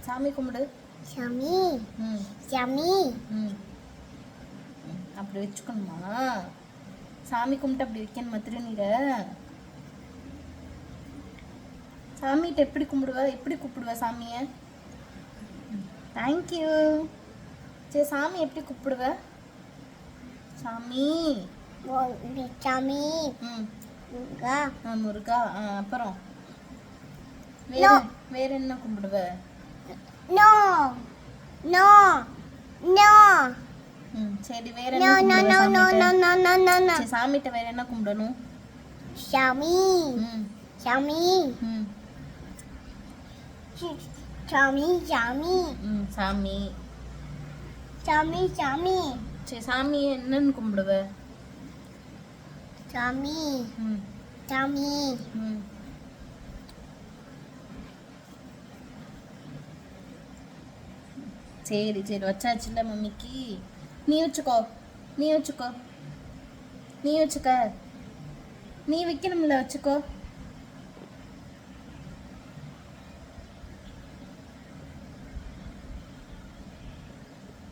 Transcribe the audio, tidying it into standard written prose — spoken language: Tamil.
சாமி கும்பிடு. சாமி ம் சாமி ம் அப்படி வச்சுக்கணுமா? சாமி கும்பிட்டு அப்படி வைக்கணுமா திருநீரை? சாமிகிட்ட எப்படி கும்பிடுவ? எப்படி கூப்பிடுவ சாமியை? தேங்க்யூ. சரி, சாமி எப்படி கூப்பிடுவ? சாமி. சாமி ம் முருகா. முருகா. அப்புறம் No. வேற என்ன கும்பிடுவ? நோ நோ நோ சரி, வேற நோ என்ன நோ கும்பிடுவ நோ நோ சாமிகிட்ட? No no no no. சரி, சாமிகிட்ட வேற என்ன கும்பிடணும்? சாமி ம் சாமி ம் சாமி சாமி சாமி. சாமி சாமி சரி, சாமி என்னன்னு கும்பிடுவ? சாமி ம் சாமி ம் சரி சரி, வச்சாச்சுல மம்மிக்கு. நீ வச்சுக்கோ, நீ வச்சுக்கோ, நீ வச்சுக்க. நீ வைக்கணும்ல, வச்சுக்கோ.